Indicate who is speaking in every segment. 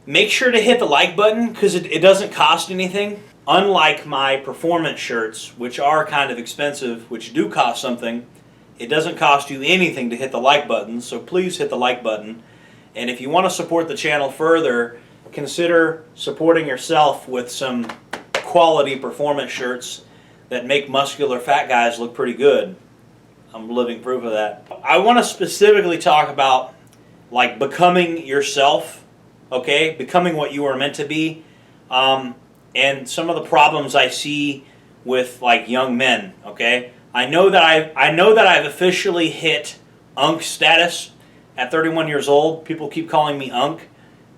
Speaker 1: Make sure to hit the like button because it doesn't cost anything. Unlike my performance shirts, which are kind of expensive, which do cost something, it doesn't cost you anything to hit the like button, so please hit the like button. And if you want to support the channel further, consider supporting yourself with some quality performance shirts that make muscular fat guys look pretty good. I'm living proof of that. I want to specifically talk about like becoming yourself, okay? Becoming what you are meant to be. And some of the problems I see with like young men, okay? I know that I've officially hit Unk status at 31 years old. People keep calling me Unk,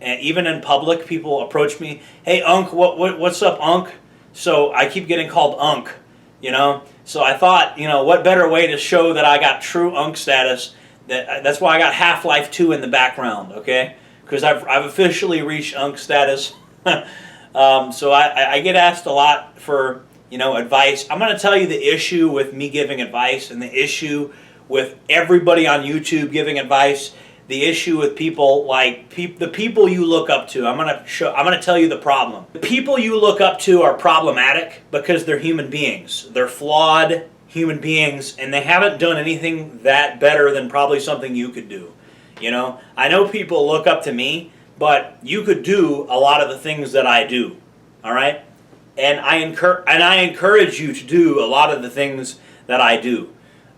Speaker 1: and even in public, people approach me, "Hey Unk, what's up, Unk?" So I keep getting called Unk, you know. So I thought, you know, what better way to show that I got true Unk status? That's why I got Half-Life 2 in the background, okay? Because I've officially reached Unk status. So I get asked a lot for, you know, advice. I'm going to tell you the issue with me giving advice and the issue with everybody on YouTube giving advice. The issue with people like the people you look up to. I'm going to tell you the problem. The people you look up to are problematic because they're human beings. They're flawed human beings, and they haven't done anything that better than probably something you could do. You know, I know people look up to me, but you could do a lot of the things that I do, all right? And I encourage you to do a lot of the things that I do.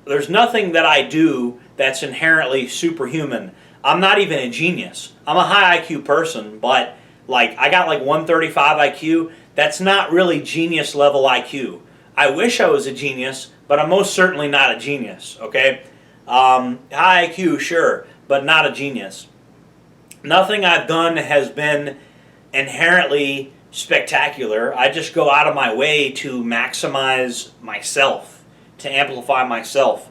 Speaker 1: There's nothing that I do that's inherently superhuman. I'm not even a genius. I'm a high IQ person, but like I got like 135 IQ. That's not really genius level IQ. I wish I was a genius, but I'm most certainly not a genius, okay? High IQ, sure, but not a genius. Nothing I've done has been inherently spectacular. I just go out of my way to maximize myself, to amplify myself.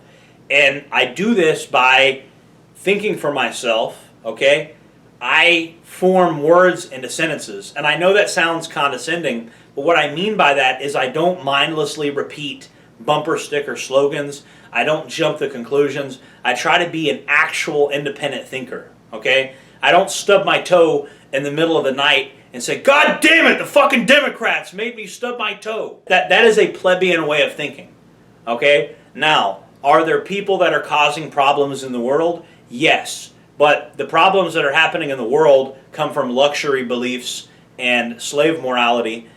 Speaker 1: And I do this by thinking for myself, okay? I form words into sentences. And I know that sounds condescending, but what I mean by that is I don't mindlessly repeat bumper sticker slogans. I don't jump to conclusions. I try to be an actual independent thinker, okay? I don't stub my toe in the middle of the night and say, "God damn it, the fucking Democrats made me stub my toe." That is a plebeian way of thinking, okay? Now, are there people that are causing problems in the world? Yes, but the problems that are happening in the world come from luxury beliefs and slave morality.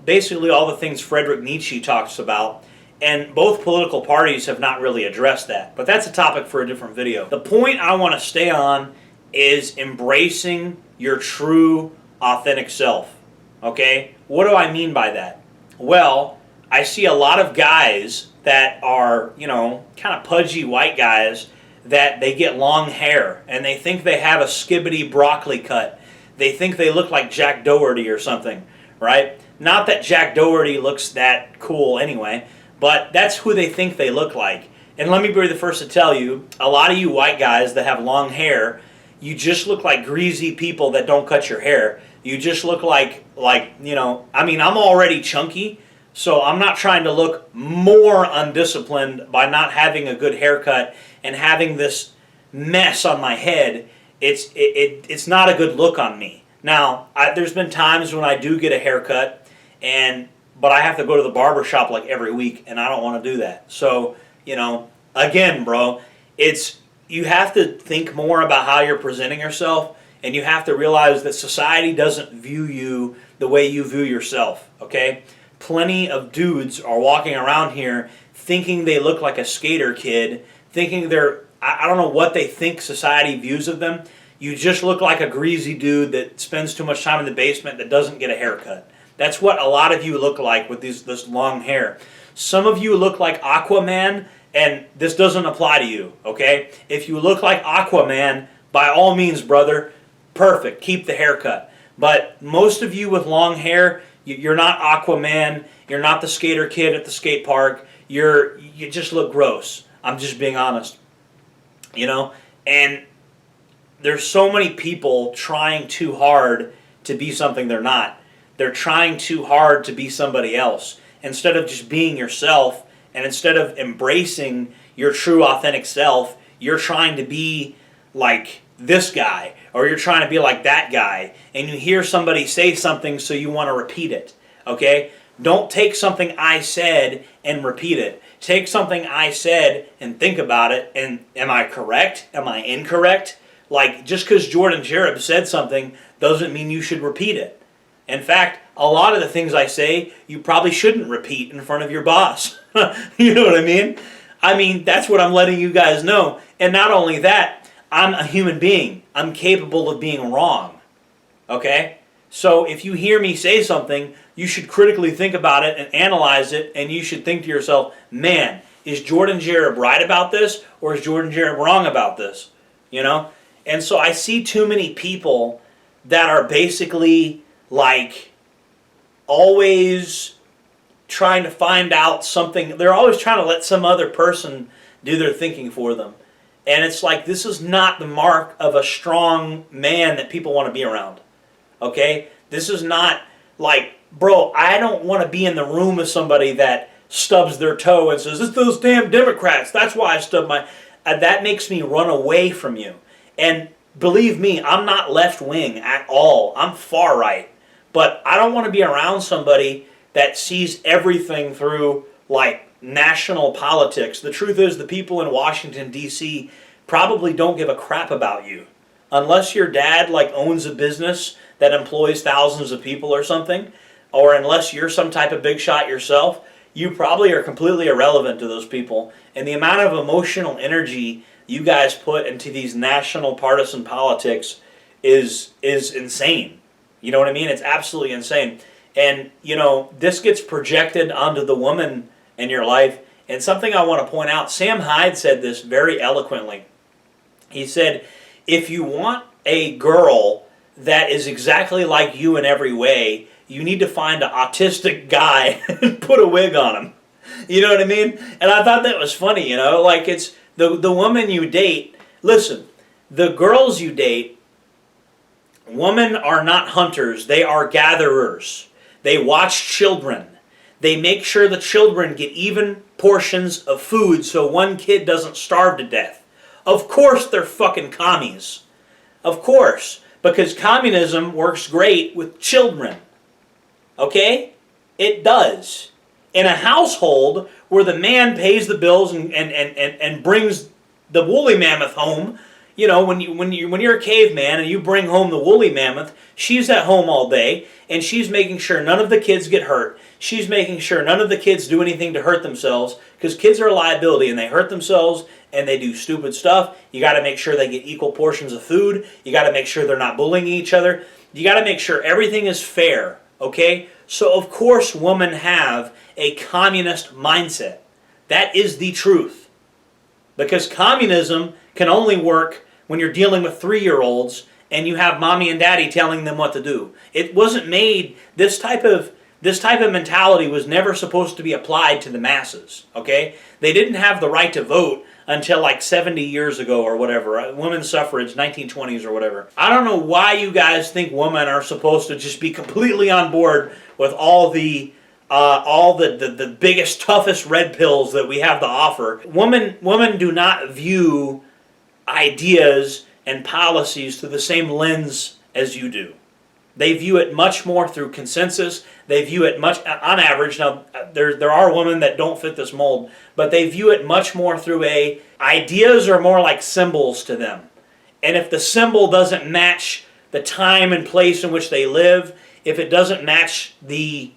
Speaker 1: Basically all the things Friedrich Nietzsche talks about, and both political parties have not really addressed that. But that's a topic for a different video. The point I want to stay on is embracing your true, authentic self, okay? What do I mean by that? Well, I see a lot of guys that are, you know, kind of pudgy white guys that they get long hair and they think they have a skibbity broccoli cut. They think they look like Jack Dougherty or something, right? Not that Jack Dougherty looks that cool anyway, but that's who they think they look like. And let me be the first to tell you, a lot of you white guys that have long hair, you just look like greasy people that don't cut your hair. You just look like, you know, I mean, I'm already chunky, so I'm not trying to look more undisciplined by not having a good haircut and having this mess on my head. It's not a good look on me. Now, there's been times when I do get a haircut, but I have to go to the barber shop like every week, and I don't want to do that. So, you know, again, bro, you have to think more about how you're presenting yourself, and you have to realize that society doesn't view you the way you view yourself, okay? Plenty of dudes are walking around here thinking they look like a skater kid, thinking I don't know what they think society views of them. You just look like a greasy dude that spends too much time in the basement that doesn't get a haircut. That's what a lot of you look like with this long hair. Some of you look like Aquaman, and this doesn't apply to you, okay? If you look like Aquaman, by all means, brother, perfect, keep the haircut. But most of you with long hair, you're not Aquaman, you're not the skater kid at the skate park, you just look gross. I'm just being honest. You know? And there's so many people trying too hard to be something they're not. They're trying too hard to be somebody else instead of just being yourself, and instead of embracing your true authentic self, you're trying to be like this guy, or you're trying to be like that guy, and you hear somebody say something so you want to repeat it, okay? Don't take something I said and repeat it. Take something I said and think about it, and am I correct? Am I incorrect? Like, just because Jordan Jareb said something doesn't mean you should repeat it. In fact, a lot of the things I say, you probably shouldn't repeat in front of your boss. You know what I mean? I mean, that's what I'm letting you guys know. And not only that, I'm a human being. I'm capable of being wrong. Okay? So if you hear me say something, you should critically think about it and analyze it, and you should think to yourself, man, is Jordan Jareb right about this, or is Jordan Jareb wrong about this? You know? And so I see too many people that are basically like always trying to find out something. They're always trying to let some other person do their thinking for them. And it's like, this is not the mark of a strong man that people want to be around. Okay? This is not like, bro, I don't want to be in the room with somebody that stubs their toe and says, it's those damn Democrats. That's why I stubbed my... that makes me run away from you. And believe me, I'm not left-wing at all. I'm far right. But I don't want to be around somebody that sees everything through, like, national politics. The truth is, the people in Washington, D.C. probably don't give a crap about you. Unless your dad, like, owns a business that employs thousands of people or something, or unless you're some type of big shot yourself, you probably are completely irrelevant to those people. And the amount of emotional energy you guys put into these national partisan politics is insane. You know what I mean? It's absolutely insane. And, you know, this gets projected onto the woman in your life. And something I want to point out, Sam Hyde said this very eloquently. He said, if you want a girl that is exactly like you in every way, you need to find an autistic guy and put a wig on him. You know what I mean? And I thought that was funny, you know? Like, it's the woman you date. Listen, the girls you date, women are not hunters. They are gatherers. They watch children. They make sure the children get even portions of food so one kid doesn't starve to death. Of course they're fucking commies. Of course. Because communism works great with children. Okay? It does. In a household where the man pays the bills and brings the woolly mammoth home, you know, when you're a caveman and you bring home the woolly mammoth, she's at home all day and she's making sure none of the kids get hurt. She's making sure none of the kids do anything to hurt themselves, because kids are a liability and they hurt themselves and they do stupid stuff. You got to make sure they get equal portions of food. You got to make sure they're not bullying each other. You got to make sure everything is fair, okay? So of course women have a communist mindset. That is the truth. Because communism can only work when you're dealing with 3-year-olds and you have mommy and daddy telling them what to do. It wasn't made, this type of mentality was never supposed to be applied to the masses, okay? They didn't have the right to vote until like 70 years ago or whatever. Women's suffrage, 1920s or whatever. I don't know why you guys think women are supposed to just be completely on board with all the biggest, toughest red pills that we have to offer. Women do not view ideas and policies through the same lens as you do. They view it much more through consensus. They view it much, on average, now there are women that don't fit this mold, but they view it much more through ideas are more like symbols to them. And if the symbol doesn't match the time and place in which they live, if it doesn't match the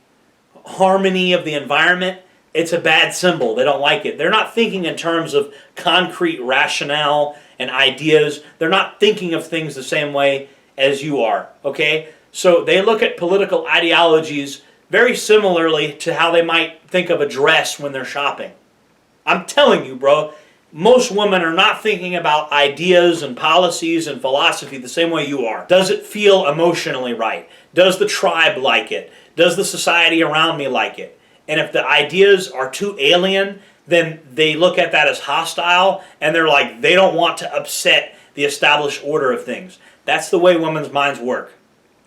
Speaker 1: harmony of the environment, it's a bad symbol. They don't like it. They're not thinking in terms of concrete rationale and ideas. They're not thinking of things the same way as you are, okay? So they look at political ideologies very similarly to how they might think of a dress when they're shopping. I'm telling you, bro, most women are not thinking about ideas and policies and philosophy the same way you are. Does it feel emotionally right? Does the tribe like it? Does the society around me like it? And if the ideas are too alien, then they look at that as hostile, and they're like, they don't want to upset the established order of things. That's the way women's minds work.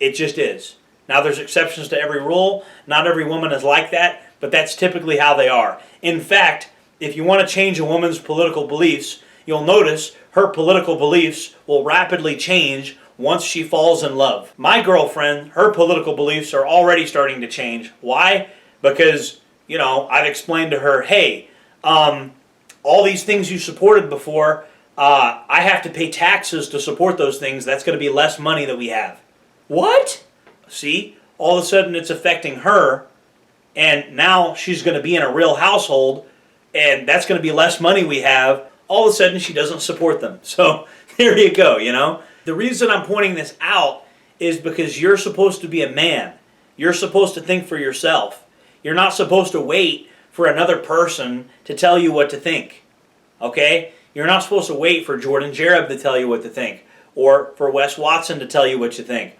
Speaker 1: It just is. Now, there's exceptions to every rule. Not every woman is like that, but that's typically how they are. In fact, if you want to change a woman's political beliefs, you'll notice her political beliefs will rapidly change once she falls in love. My girlfriend, her political beliefs are already starting to change. Why? Because, I've explained to her, hey, all these things you supported before, I have to pay taxes to support those things. That's going to be less money that we have. What? See? All of a sudden it's affecting her, and now she's going to be in a real household, and that's going to be less money we have. All of a sudden she doesn't support them. So there you go, The reason I'm pointing this out is because you're supposed to be a man. You're supposed to think for yourself. You're not supposed to wait for another person to tell you what to think. Okay? You're not supposed to wait for Jordan Jareb to tell you what to think, or for Wes Watson to tell you what you think.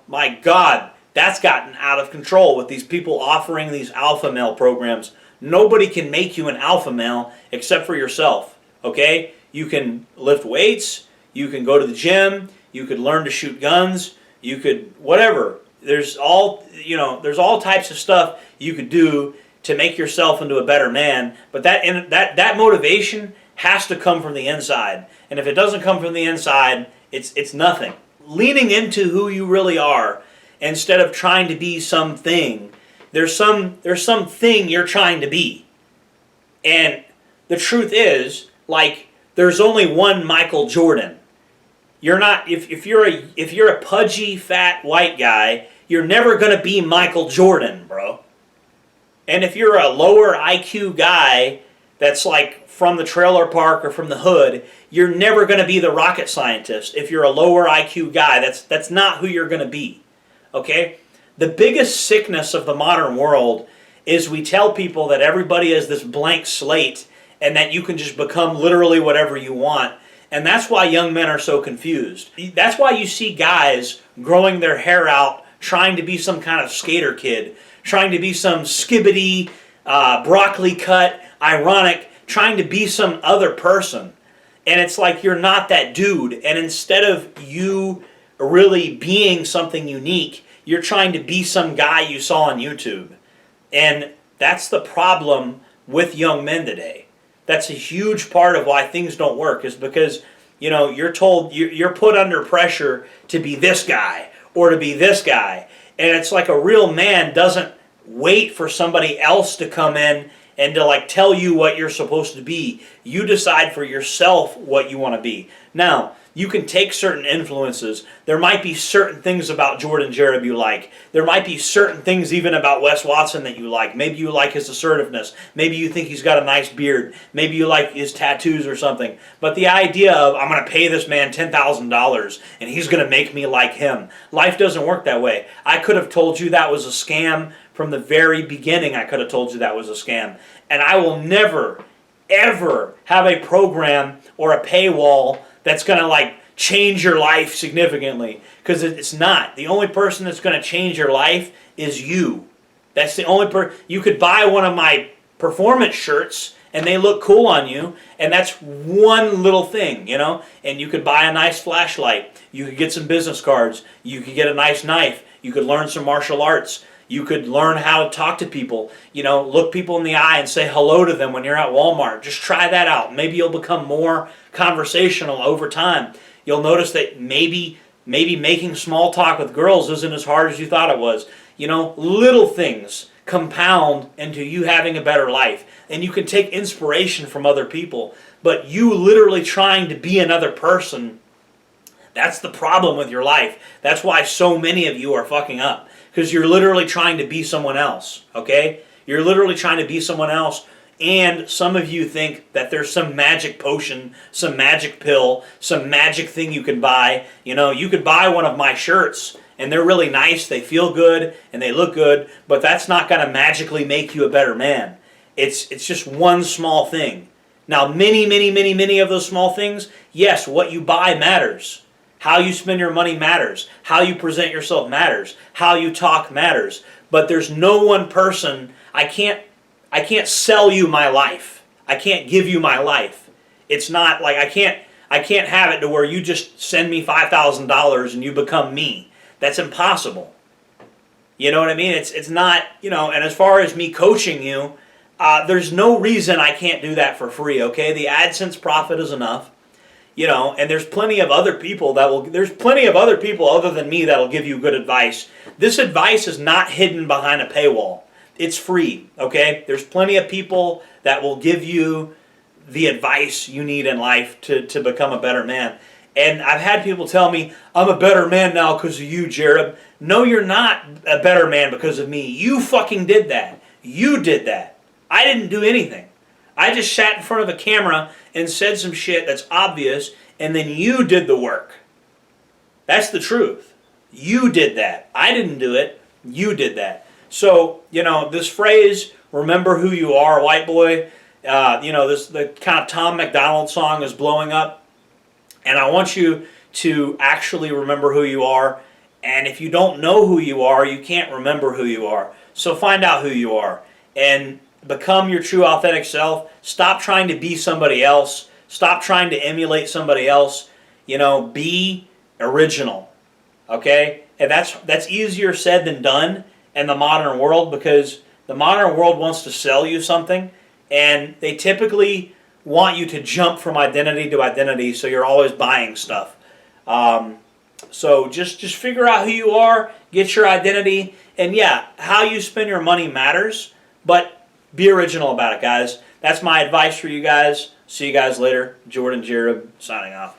Speaker 1: My God, that's gotten out of control with these people offering these alpha male programs. Nobody can make you an alpha male except for yourself. Okay? You can lift weights. You can go to the gym, you could learn to shoot guns, you could whatever. There's all types of stuff you could do to make yourself into a better man, but that motivation has to come from the inside. And if it doesn't come from the inside, it's nothing. Leaning into who you really are instead of trying to be something. There's something you're trying to be. And the truth is, there's only one Michael Jordan. You're not if you're a pudgy, fat, white guy, you're never going to be Michael Jordan, bro. And if you're a lower IQ guy that's from the trailer park or from the hood, you're never going to be the rocket scientist. If you're a lower IQ guy, that's not who you're going to be. Okay? The biggest sickness of the modern world is we tell people that everybody is this blank slate and that you can just become literally whatever you want. And that's why young men are so confused. That's why you see guys growing their hair out, trying to be some kind of skater kid, trying to be some skibbity, broccoli cut, ironic, trying to be some other person. And it's like you're not that dude. And instead of you really being something unique, you're trying to be some guy you saw on YouTube. And that's the problem with young men today. That's a huge part of why things don't work, is because, you're told, you're put under pressure to be this guy or to be this guy. And it's like a real man doesn't wait for somebody else to come in and to tell you what you're supposed to be. You decide for yourself what you want to be. Now, you can take certain influences. There might be certain things about Jordan Jareb you like. There might be certain things even about Wes Watson that you like. Maybe you like his assertiveness. Maybe you think he's got a nice beard. Maybe you like his tattoos or something. But the idea of, I'm going to pay this man $10,000 and he's going to make me like him. Life doesn't work that way. I could have told you that was a scam from the very beginning. I could have told you that was a scam. And I will never, ever have a program or a paywall that's going to change your life significantly, because it's not. The only person that's going to change your life is you. That's the only person. You could buy one of my performance shirts and they look cool on you, and that's one little thing, and you could buy a nice flashlight, you could get some business cards, you could get a nice knife, you could learn some martial arts, you could learn how to talk to people, look people in the eye and say hello to them when you're at Walmart. Just try that out. Maybe you'll become more conversational over time. You'll notice that maybe making small talk with girls isn't as hard as you thought it was. Little things compound into you having a better life. And you can take inspiration from other people. But you literally trying to be another person, that's the problem with your life. That's why so many of you are fucking up. Because you're literally trying to be someone else, okay? You're literally trying to be someone else, and some of you think that there's some magic potion, some magic pill, some magic thing you can buy. You could buy one of my shirts, and they're really nice, they feel good, and they look good, but that's not going to magically make you a better man. It's just one small thing. Now, many of those small things, yes, what you buy matters. How you spend your money matters. How you present yourself matters. How you talk matters. But there's no one person. I can't sell you my life. I can't give you my life. It's not like I can't have it to where you just send me $5,000 and you become me. That's impossible. You know what I mean? It's not, and as far as me coaching you, there's no reason I can't do that for free, okay? The AdSense profit is enough. And there's plenty of other people other than me that'll give you good advice. This advice is not hidden behind a paywall. It's free, okay? There's plenty of people that will give you the advice you need in life to become a better man. And I've had people tell me, I'm a better man now because of you, Jared. No, you're not a better man because of me. You fucking did that. You did that. I didn't do anything. I just sat in front of a camera and said some shit that's obvious, and then you did the work. That's the truth. You did that. I didn't do it. You did that. So, this phrase, remember who you are, white boy, the kind of Tom McDonald song is blowing up. And I want you to actually remember who you are. And if you don't know who you are, you can't remember who you are. So find out who you are and become your true authentic self. Stop trying to be somebody else. Stop trying to emulate somebody else. Be original. Okay? And that's easier said than done in the modern world, because the modern world wants to sell you something, and they typically want you to jump from identity to identity, so you're always buying stuff. So just figure out who you are, get your identity, and yeah, how you spend your money matters, but be original about it, guys. That's my advice for you guys. See you guys later. Jordan Jared signing off.